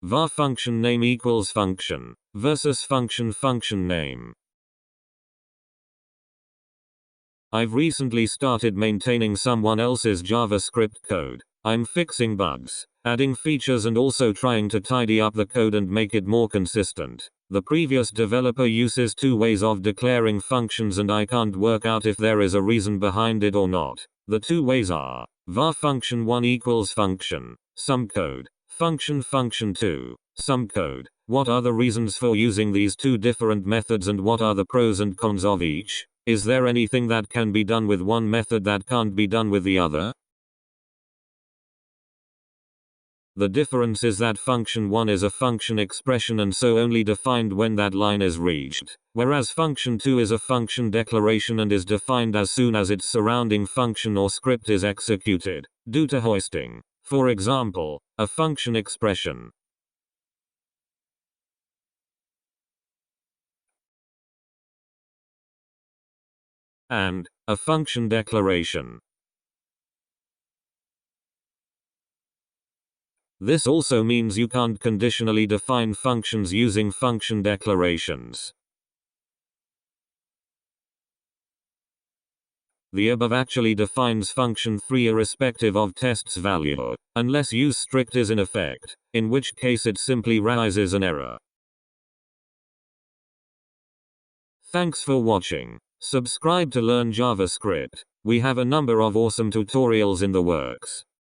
var function name equals function versus function name. I've recently started maintaining someone else's JavaScript code. I'm fixing bugs, adding features, and also trying to tidy up the code and make it more consistent. The previous developer uses two ways of declaring functions and I can't work out if there is a reason behind it or not. The two ways are var function1 equals function some code, function2 some code. What are the reasons for using these two different methods and what are the pros and cons of each? Is there anything that can be done with one method that can't be done with the other? The difference is that function1 is a function expression and so only defined when that line is reached, whereas function2 is a function declaration and is defined as soon as its surrounding function or script is executed, due to hoisting. For example, a function expression and a function declaration. This also means you can't conditionally define functions using function declarations. The above actually defines function3 irrespective of test's value, unless use strict is in effect, in which case it simply raises an error. Thanks for watching. Subscribe to learn JavaScript. We have a number of awesome tutorials in the works.